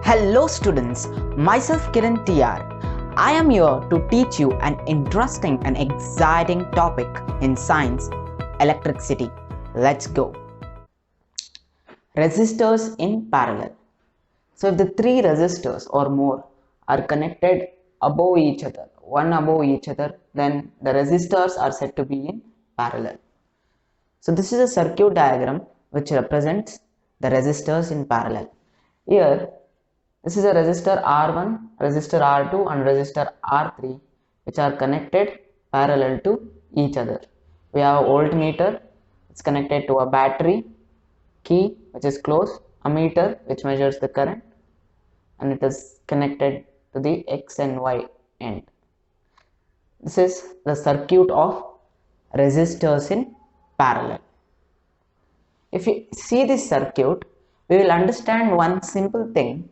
Hello students, myself Kiran TR. I am here to teach you an interesting and exciting topic in science, electricity. Let's go. Resistors in parallel. So if the three resistors or more are connected above each other, one above each other, then the resistors are said to be in parallel. So this is a circuit diagram which represents the resistors in parallel. Here, this is a resistor R1, resistor R2 and resistor R3 which are connected parallel to each other. We have a voltmeter, it's connected to a battery, key which is closed, ammeter which measures the current, and it is connected to the X and Y end. This is the circuit of resistors in parallel. If you see this circuit, we will understand one simple thing,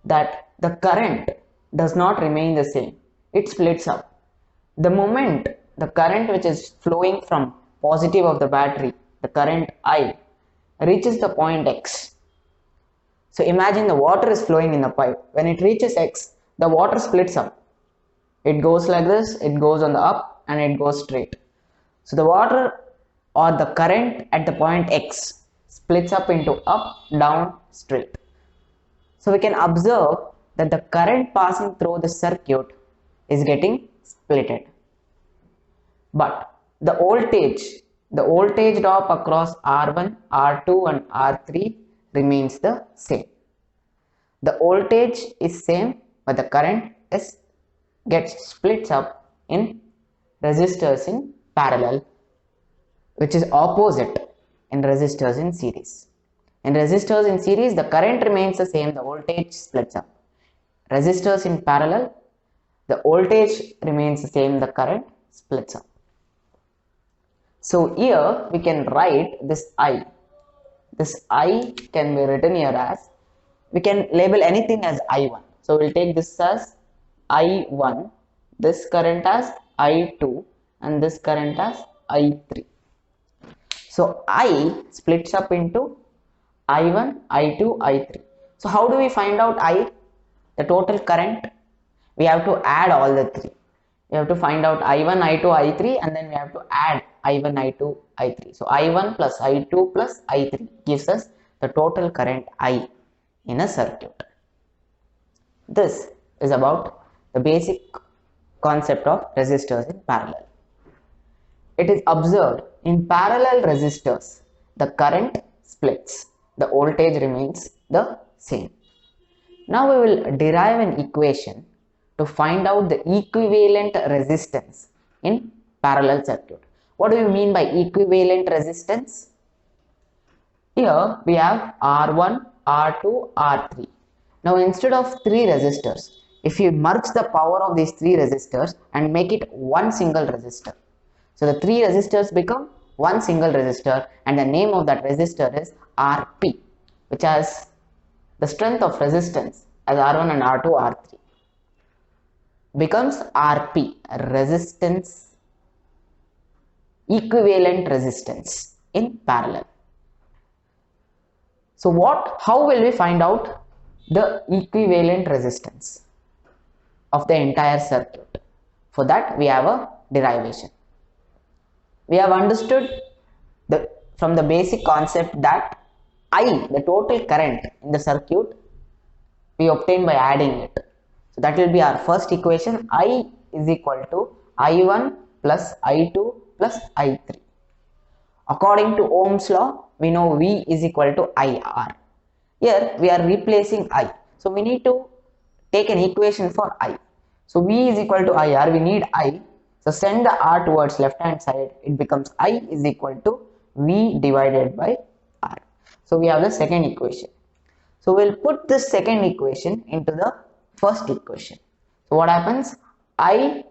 that the current does not remain the same. It splits up. The moment the current which is flowing from positive of the battery, the current I, reaches the point X. So imagine the water is flowing in the pipe. When it reaches X, the water splits up. It goes like this, it goes on the up and it goes straight. So the water or the current at the point X splits up into up, down, straight. So we can observe that the current passing through the circuit is getting splitted. But the voltage drop across R1, R2 and R3 remains the same. The voltage is same, but the current gets splits up in resistors in parallel, which is opposite in resistors in series. In resistors in series, the current remains the same, the voltage splits up. Resistors in parallel, the voltage remains the same, the current splits up. So here we can write this I. This I can be written here as, we can label anything as I1. So we'll take this as I1, this current as I2 and this current as I3. So I splits up into I1, I2, I3. So how do we find out I, the total current? We have to add all the three. We have to find out I1, I2, I3 and then we have to add I1, I2, I3. So I1 plus I2 plus I3 gives us the total current I in a circuit. This is about the basic concept of resistors in parallel. It is observed in parallel resistors, the current splits, the voltage remains the same. Now we will derive an equation to find out the equivalent resistance in parallel circuit. What do you mean by equivalent resistance? Here we have R1, R2, R3. Now instead of three resistors, if you merge the power of these three resistors and make it one single resistor, so the three resistors become one single resistor and the name of that resistor is Rp, which has the strength of resistance as R1 and R2, R3. Becomes Rp, resistance, equivalent resistance in parallel. So how will we find out the equivalent resistance of the entire circuit? For that we have a derivation. We have understood from the basic concept that I, the total current in the circuit, we obtain by adding it. So that will be our first equation. I is equal to I1 plus I2 plus I3. According to Ohm's law, we know V is equal to IR. Here we are replacing I. So we need to take an equation for I. So V is equal to IR, we need I. So send the R towards left hand side, it becomes I is equal to V divided by R. So we have the second equation. So we'll put this second equation into the first equation. So what happens? I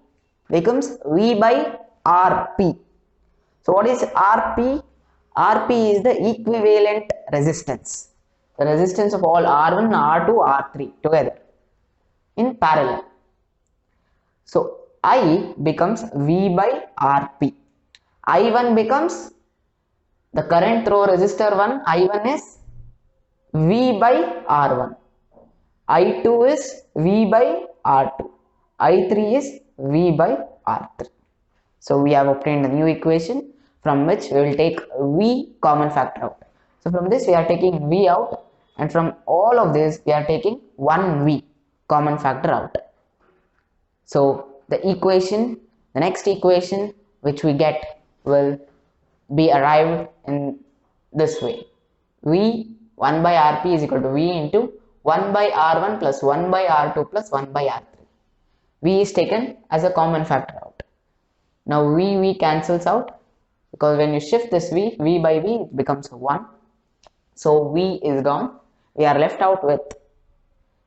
becomes V by Rp. So what is Rp? Rp is the equivalent resistance. The resistance of all R1, R2, R3 together in parallel. So I becomes V by Rp. I1 becomes the current through resistor 1, I1 is V by R1. I2 is V by R2. I3 is V by R3. So we have obtained a new equation from which we will take V common factor out. So from this we are taking V out, and from all of this we are taking one V common factor out. So the next equation which we get will be arrived in this way. V 1 by Rp is equal to V into 1 by R1 plus 1 by R2 plus 1 by R3. V is taken as a common factor out. Now V cancels out, because when you shift this V by V, it becomes 1. So V is gone. We are left out with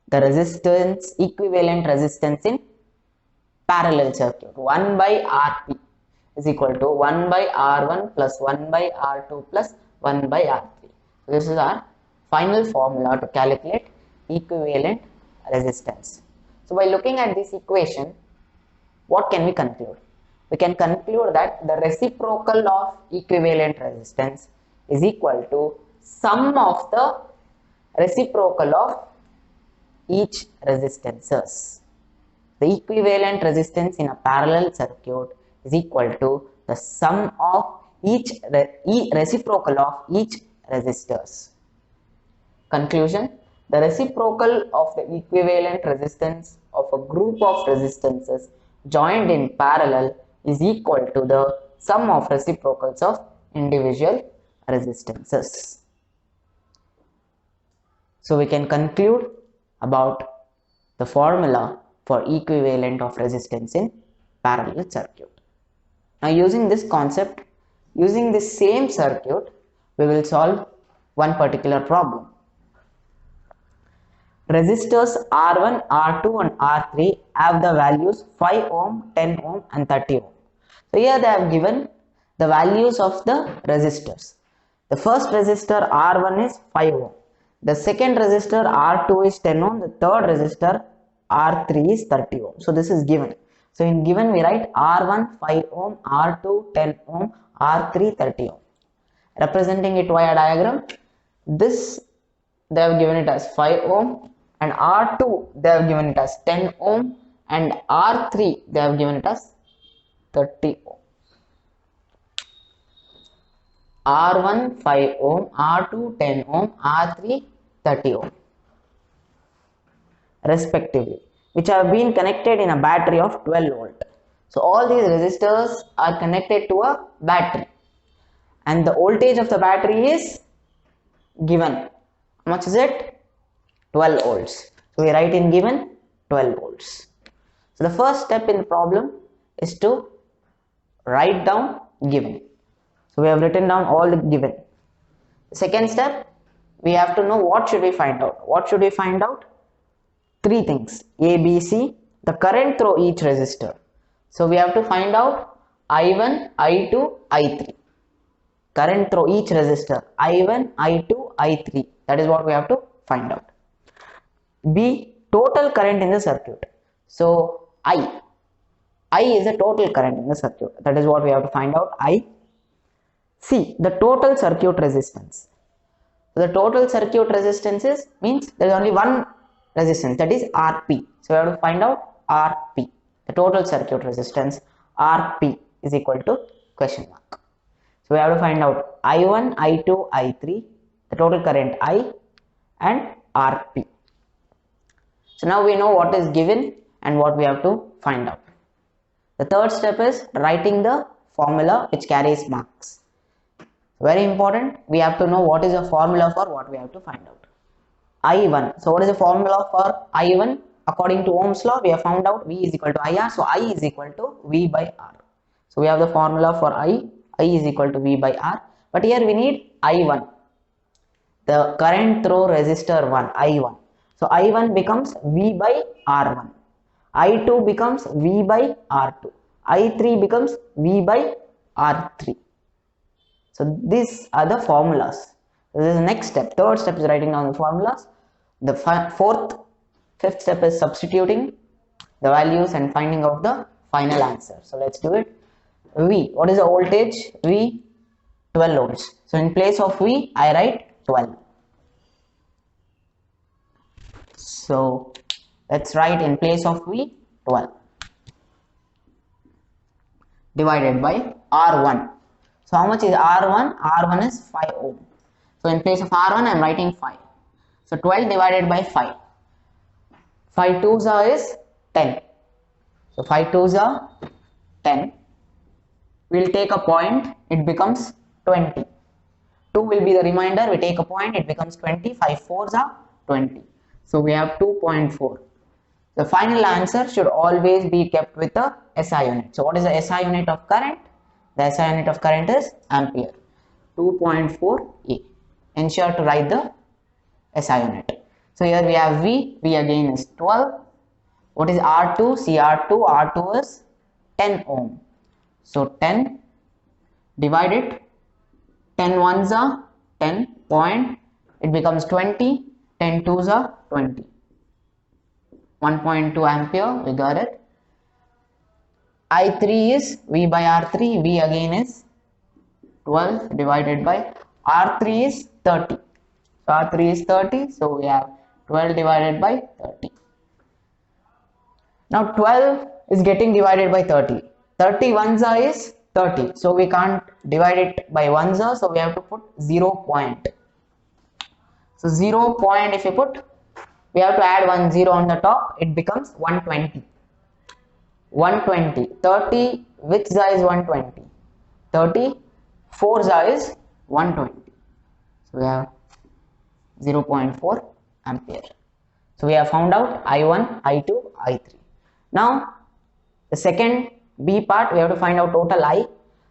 the resistance, equivalent resistance in parallel circuit. 1 by Rp is equal to 1 by R1 plus 1 by R2 plus 1 by R3. So this is our final formula to calculate equivalent resistance. So by looking at this equation, what can we conclude? We can conclude that the reciprocal of equivalent resistance is equal to sum of the reciprocal of each resistances. The equivalent resistance in a parallel circuit is equal to the sum of each reciprocal of each resistors. Conclusion: the reciprocal of the equivalent resistance of a group of resistances joined in parallel is equal to the sum of reciprocals of individual resistances. So we can conclude about the formula for equivalent of resistance in parallel circuit. Now using this concept, using this same circuit, we will solve one particular problem. Resistors R1, R2 and R3 have the values 5 ohm, 10 ohm and 30 ohm. So here they have given the values of the resistors. The first resistor R1 is 5 ohm. The second resistor R2 is 10 ohm. The third resistor R3 is 30 ohm. So this is given. So in given we write R1 5 ohm, R2 10 ohm, R3 30 ohm. Representing it via diagram, this they have given it as 5 ohm, and R2 they have given it as 10 ohm, and R3 they have given it as 30 ohm. R1 5 ohm, R2 10 ohm, R3 30 ohm respectively, which have been connected in a battery of 12 volt. So all these resistors are connected to a battery, and the voltage of the battery is given. How much is it? 12 volts. So we write in given 12 volts. So the first step in the problem is to write down given. So we have written down all the given. The second step, we have to know what should we find out. What should we find out? Three things: A, B, C, the current through each resistor. So we have to find out I1, I2, I3. Current through each resistor, I1, I2, I3. That is what we have to find out. B, total current in the circuit. So I is the total current in the circuit. That is what we have to find out. I. C, the total circuit resistance. So the total circuit resistance means there is only one resistance, that is Rp. So we have to find out Rp. The total circuit resistance Rp is equal to question mark. So we have to find out I1, I2, I3, the total current I and Rp. So now we know what is given and what we have to find out. The third step is writing the formula which carries marks. Very important, we have to know what is the formula for what we have to find out. I1. So what is the formula for I1? According to Ohm's law, we have found out V is equal to IR. So I is equal to V by R. So we have the formula for I is equal to V by R. But here we need I1. The current through resistor 1, I1. So I1 becomes V by R1. I2 becomes V by R2. I3 becomes V by R3. So these are the formulas. This is the next step. Third step is writing down the formulas. The fifth step is substituting the values and finding out the final answer. So let's do it. V, what is the voltage? V, 12 volts. So in place of V, I write 12. So let's write in place of V 12 divided by R1. So how much is R1? R1 is 5 ohm. So in place of R1 I am writing 5. So 12 divided by 5. 5 twos is 10. So 5 twos are 10. We will take a point, it becomes 20. 2 will be the remainder, we take a point, it becomes 20. 5 fours are 20. So we have 2.4. The final answer should always be kept with the SI unit. So what is the SI unit of current? The SI unit of current is ampere. 2.4 A. Ensure to write the SI unit. So here we have V. V again is 12. What is R2? See R2. R2 is 10 ohm. So 10 divided 10 ones are 10 point. It becomes 20. 10 twos are 20. 1.2 ampere. We got it. I3 is V by R3. V again is 12 divided by R3 is 30. So R3 is 30. So we have 12 divided by 30. Now 12 is getting divided by 30. 30 ones is 30. So we can't divide it by ones. So we have to put 0 point. So 0 point if you put, we have to add 1 0 on the top. It becomes 120. 120. 30 which is 120. 30 4 is 120. So we have 0.4 ampere. So we have found out I1, I2, I3. Now the second B part, we have to find out total I.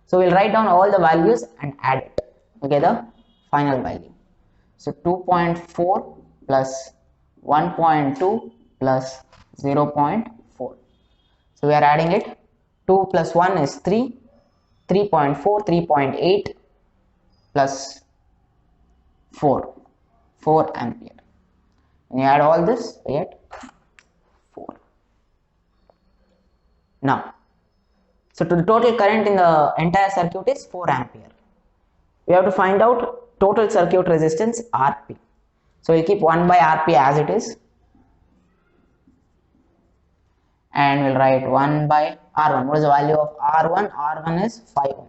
So we'll write down all the values and add it together, final value. So 2.4 plus 1.2 plus 0.4. So we are adding it. 2 plus 1 is 3. 3.4, 3.8 plus 4 ampere. When you add all this, we get 4. Now, so to the total current in the entire circuit is 4 ampere. We have to find out total circuit resistance Rp. So we'll keep 1 by Rp as it is. And we'll write 1 by R1. What is the value of R1? R1 is 5 ohm.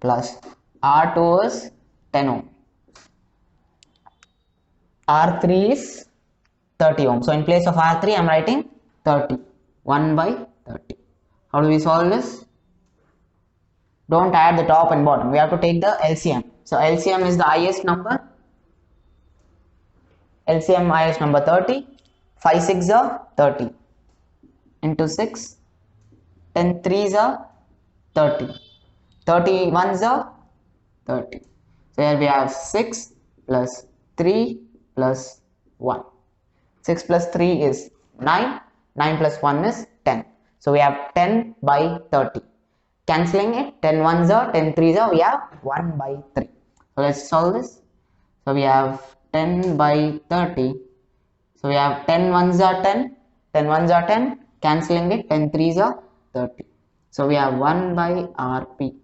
Plus R2 is 10 ohm. R3 is 30 ohm. So in place of R3, I am writing 30. 1 by 30. How do we solve this? Don't add the top and bottom. We have to take the LCM. So LCM is the highest number. LCM highest number 30. 5 6 are 30. Into 6. 10 3s are 30. 30 1s are 30. So here we have 6 plus 3 plus 1. 6 plus 3 is 9. 9 plus 1 is 10. So we have 10 by 30. Cancelling it, 10 1s are, 10 3s are, we have 1 by 3. So let's solve this. So we have 10 by 30. So we have 10 1s are 10, 10 1s are 10, cancelling it, 10 3s are 30. So we have 1 by Rp,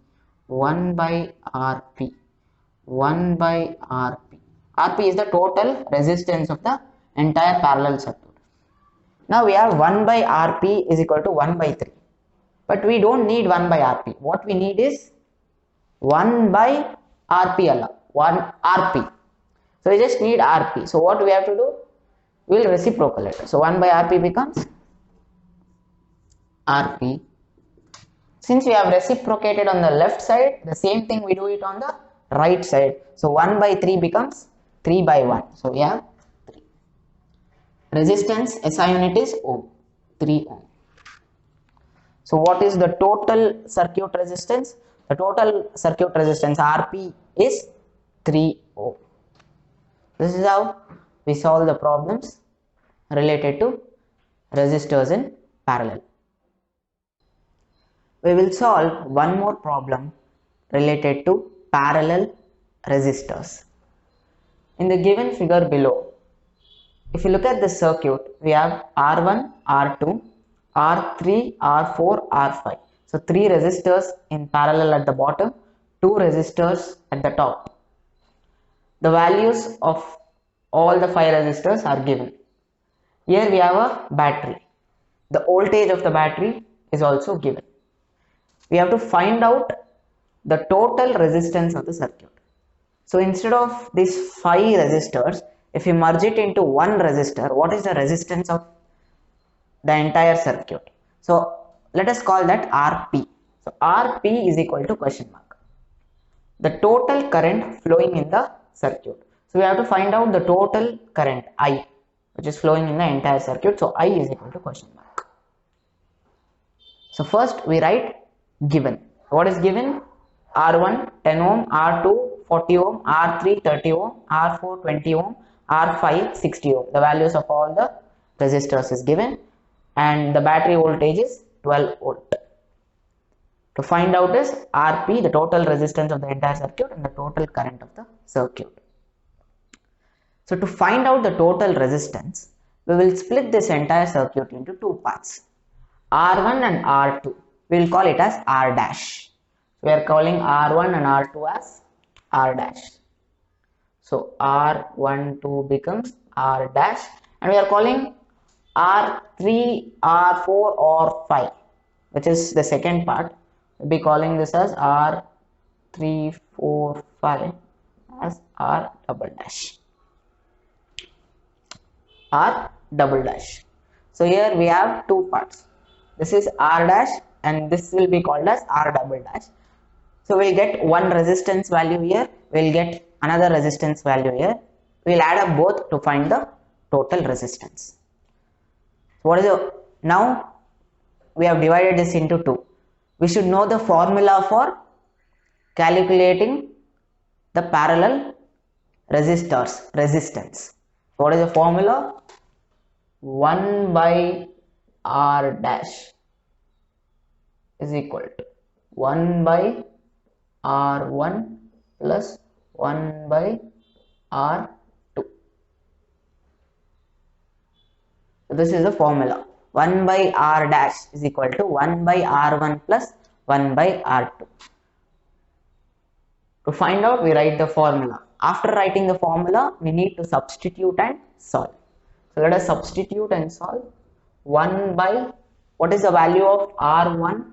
1 by Rp, 1 by Rp. Rp is the total resistance of the entire parallel circuit. Now we have 1 by Rp is equal to 1 by 3. But we don't need 1 by Rp. What we need is 1 by Rp, 1 Rp. So we just need Rp. So what we have to do? We will reciprocal it. So 1 by Rp becomes Rp. Since we have reciprocated on the left side, the same thing we do it on the right side. So 1 by 3 becomes 3 by 1. So we have 3. Resistance SI unit is ohm, 3 ohm. So what is the total circuit resistance? The total circuit resistance Rp is 3 ohm. This is how we solve the problems related to resistors in parallel. We will solve one more problem related to parallel resistors. In the given figure below, if you look at the circuit, we have R1, R2, R3, R4, R5. So 3 resistors in parallel at the bottom, 2 resistors at the top. The values of all the 5 resistors are given. Here we have a battery. The voltage of the battery is also given. We have to find out the total resistance of the circuit. So instead of these 5 resistors, if you merge it into one resistor, what is the resistance of the entire circuit? So let us call that Rp. So Rp is equal to question mark, the total current flowing in the circuit. So we have to find out the total current I, which is flowing in the entire circuit. So I is equal to question mark. So first we write given. What is given? R1 10 ohm, R2 40 ohm, R3 30 ohm, R4 20 ohm, R5 60 ohm. The values of all the resistors is given, and the battery voltage is 12 volt. To find out is Rp, the total resistance of the entire circuit, and the total current of the circuit. So to find out the total resistance, we will split this entire circuit into two parts, R1 and R2. We will call it as R dash. We are calling R1 and R2 as R dash. So R12 becomes R dash, and we are calling R3, R4 or 5, which is the second part. We'll be calling this as R3, 4, 5 as R double dash. R double dash. So here we have two parts. This is R dash and this will be called as R double dash. So we'll get one resistance value here, we'll get another resistance value here. We'll add up both to find the total resistance. What is the, now we have divided this into two. We should know the formula for calculating the parallel resistors resistance. What is the formula? 1 by R dash is equal to 1 by R1 plus 1 by R2. So this is the formula. 1 by R dash is equal to 1 by R1 plus 1 by R2. To find out, we write the formula. After writing the formula, we need to substitute and solve. So let us substitute and solve. 1 by, what is the value of R1?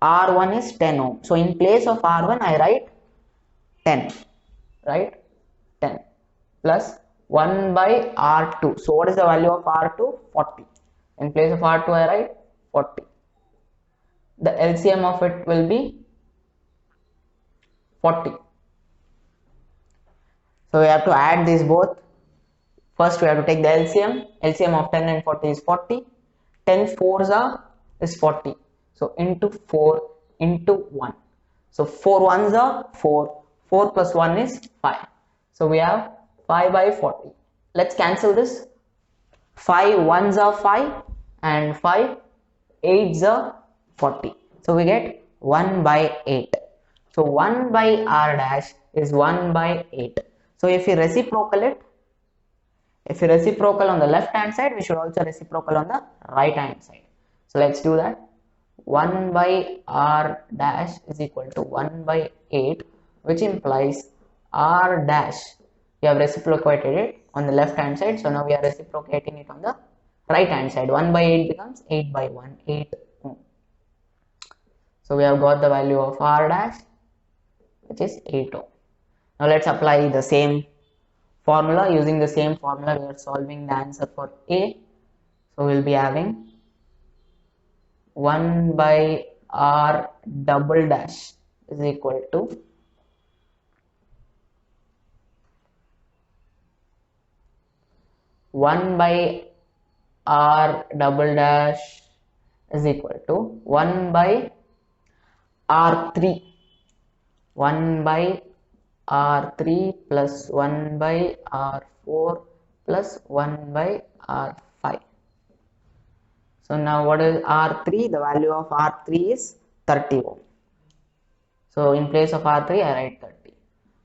R1 is 10 ohm. So in place of R1, I write 10, right? 10 plus 1 by R2. So what is the value of R2? 40. In place of R2, I write 40. The LCM of it will be 40. So we have to add these both. First we have to take the LCM. LCM of 10 and 40 is 40. 10 fours is 40. So into 4 into 1. So 4 ones are 4. 4 plus 1 is 5. So we have 5 by 40. Let's cancel this. 5 ones are 5 and 5 eights are 40. So we get 1 by 8. So 1 by R dash is 1 by 8. So if we reciprocal it, if we reciprocal on the left hand side, we should also reciprocal on the right hand side. So let's do that. 1 by R dash is equal to 1 by 8, which implies R dash, we have reciprocated it on the left hand side. So now we are reciprocating it on the right hand side. 1 by 8 becomes 8 by 1, 8 ohm. So we have got the value of R dash, which is 8 ohm. Now let's apply the same formula. Using the same formula, we are solving the answer for A. So we'll be having 1 by R double dash is equal to 1 by R double dash is equal to 1 by R3. 1 by R3 plus 1 by R4 plus 1 by R5. So now what is R3? The value of R3 is 30 ohm. So in place of R3 I write 30.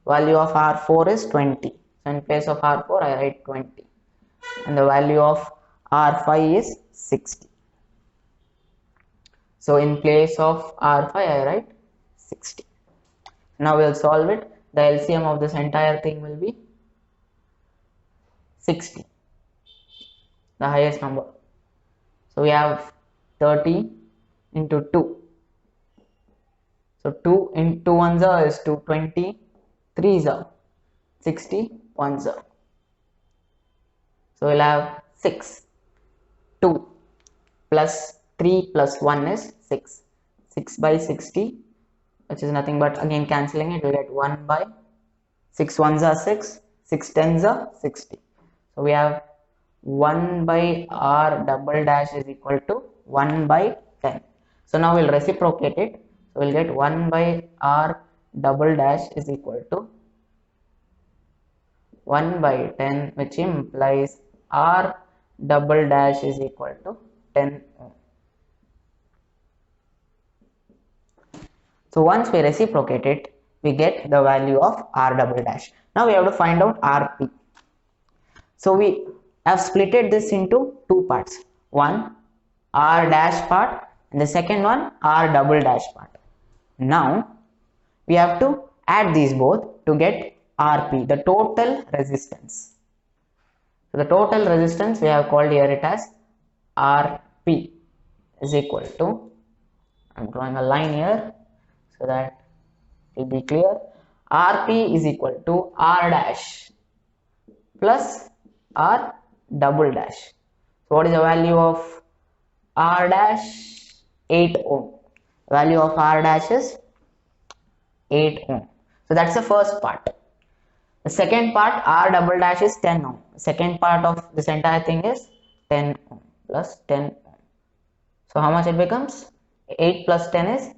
Value of R4 is 20. So in place of R4 I write 20. And the value of R5 is 60. So in place of R5 I write 60. Now we'll solve it. The LCM of this entire thing will be 60, the highest number. So we have 30 into 2. So 2 into 1 is 220, 3 is 60, 1 is. So we'll have 6. 2 plus 3 plus 1 is 6. 6 by 60, which is nothing but again cancelling it, we get 1 by 6 ones are 6, 6 tens are 60. So we have 1 by r double dash is equal to 1 by 10. So now we'll reciprocate it. So we'll get 1 by r double dash is equal to 1 by 10, which implies r double dash is equal to 10 ohm. So once we reciprocate it, we get the value of r double dash. Now we have to find out Rp. So we have splitted this into two parts. One r dash part and the second one r double dash part. Now we have to add these both to get Rp, the total resistance. So the total resistance we have called here it as Rp is equal to, I'm drawing a line here so that it will be clear, Rp is equal to r dash plus r double dash. So what is the value of r dash? 8 ohm. The value of r dash is 8 ohm. So that's the first part. The second part, r double dash, is 10 ohm. The second part of this entire thing is 10 ohm plus 10 ohm. So how much it becomes? 8 plus 10 is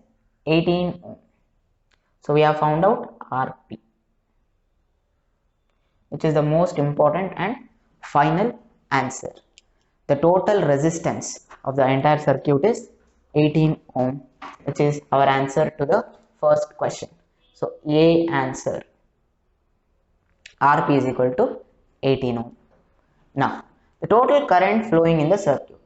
18 ohm. So we have found out Rp, which is the most important and final answer. The total resistance of the entire circuit is 18 ohm, which is our answer to the first question. So A answer, Rp is equal to 18 ohm. Now the total current flowing in the circuit,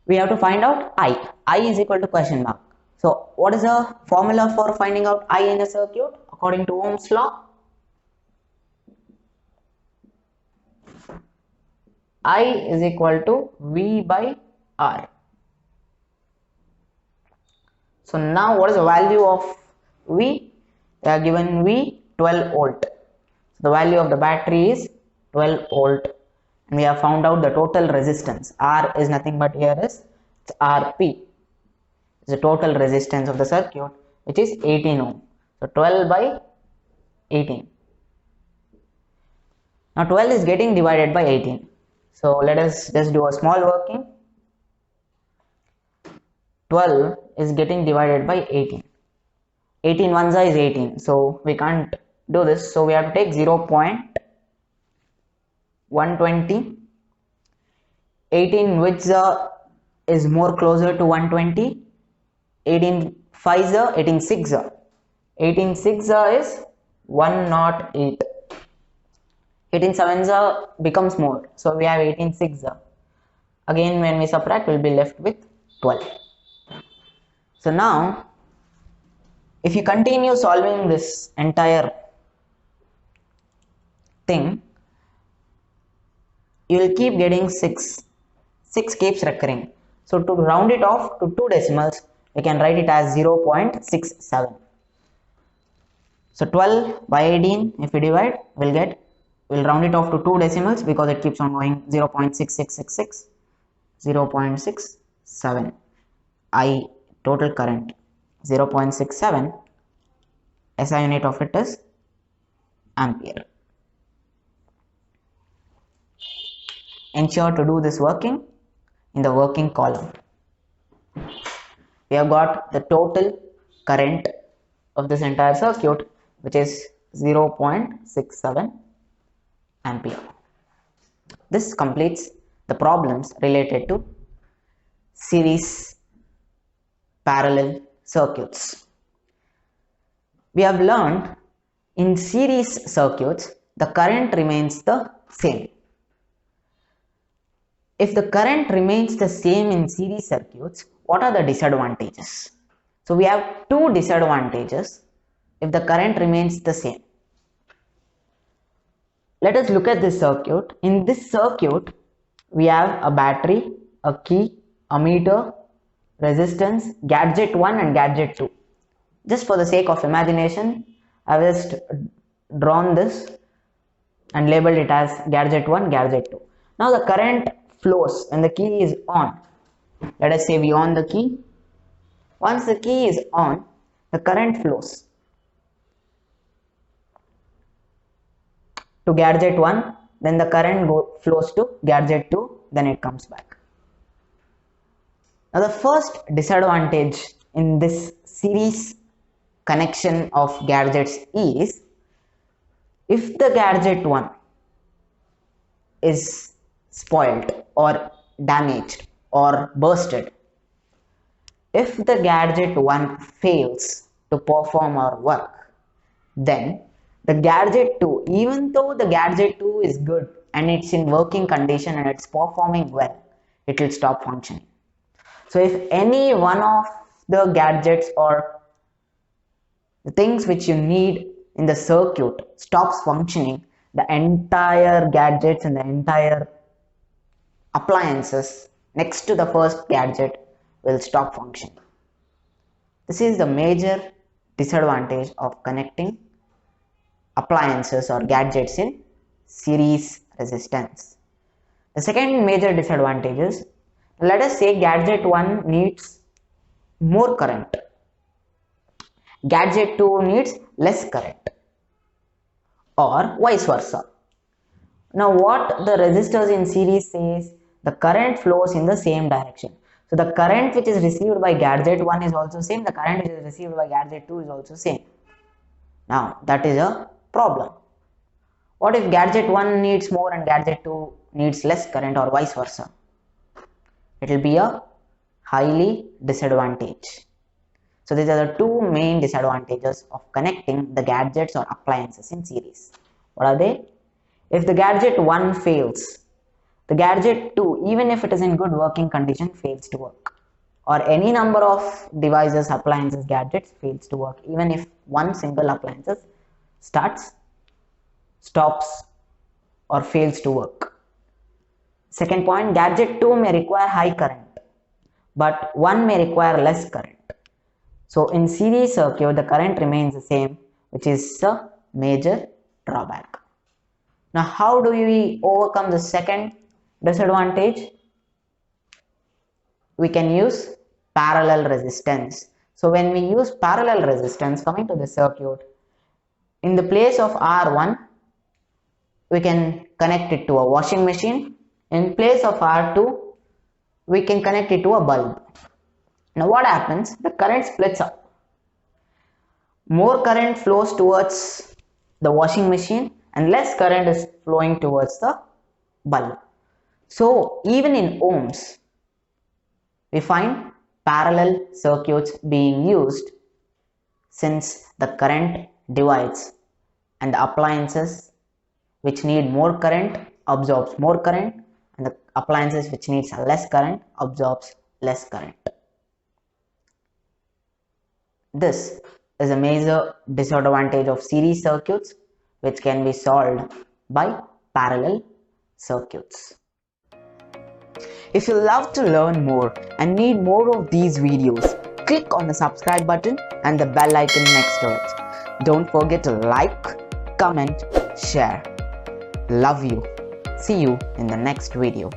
we have to find out I. I is equal to question mark. So what is the formula for finding out I in the circuit according to Ohm's law? I is equal to V by R. So now what is the value of V? They are given V 12 volt. So the value of the battery is 12 volt. And we have found out the total resistance. R is nothing but here is Rp. Is the total resistance of the circuit, which is 18 ohm. So 12 by 18. Now 12 is getting divided by 18. So let us just do a small working. 12 is getting divided by 18. 18 ones is 18. So we can't do this. So we have to take 0.120. 18 which is more closer to 120. 18 5 18 6 18 6 is 108. 18 7 becomes more, so we have 18 6 again when we subtract we'll be left with 12. So now if you continue solving this entire thing, you will keep getting 6 keeps recurring. So to round it off to 2 decimals, we can write it as 0.67. So 12 by 18, if we divide, we'll round it off to 2 decimals because it keeps on going 0.6666, 0.67. I total current 0.67. SI unit of it is ampere. Ensure to do this working in the working column. We have got the total current of this entire circuit, which is 0.67 ampere. This completes the problems related to series parallel circuits. We have learned in series circuits the current remains the same. If the current remains the same in series circuits, what are the disadvantages? So we have two disadvantages if the current remains the same. Let us look at this circuit. In this circuit, we have a battery, a key, a meter, resistance, gadget 1 and gadget 2. Just for the sake of imagination, I have just drawn this and labeled it as gadget 1, gadget 2. Now the current flows when the key is on. Let us say we on the key. Once the key is on, the current flows to gadget 1, then the current flows to gadget 2, then it comes back. Now the first disadvantage in this series connection of gadgets is, if the gadget 1 is spoiled or damaged or bursted, if the gadget 1 fails to perform or work, then the gadget 2, even though the gadget 2 is good and it's in working condition and it's performing well, it will stop functioning. So if any one of the gadgets or the things which you need in the circuit stops functioning, the entire gadgets and the entire appliances next to the first gadget will stop functioning. This is the major disadvantage of connecting appliances or gadgets in series resistance. The second major disadvantage is, let us say gadget 1 needs more current, gadget 2 needs less current, or vice versa. Now what the resistors in series says, the current flows in the same direction. So the current which is received by gadget 1 is also same, the current which is received by gadget 2 is also same. Now that is a problem. What if gadget 1 needs more and gadget 2 needs less current, or vice versa? It will be a highly disadvantage. So these are the two main disadvantages of connecting the gadgets or appliances in series. What are they? If the gadget 1 fails, the gadget 2, even if it is in good working condition, fails to work. Or any number of devices, appliances, gadgets fails to work, even if one single appliance starts, stops, or fails to work. Second point, gadget 2 may require high current, but 1 may require less current. So in series circuit, the current remains the same, which is a major drawback. Now how do we overcome the second disadvantage? We can use parallel resistance. So when we use parallel resistance, coming to the circuit, in the place of R1, we can connect it to a washing machine. In place of R2, we can connect it to a bulb. Now what happens? The current splits up. More current flows towards the washing machine and less current is flowing towards the bulb. So even in ohms, we find parallel circuits being used, since the current divides and the appliances which need more current absorbs more current, and the appliances which needs less current absorbs less current. This is a major disadvantage of series circuits, which can be solved by parallel circuits. If you love to learn more and need more of these videos, click on the subscribe button and the bell icon next to it. Don't forget to like, comment, share. Love you. See you in the next video.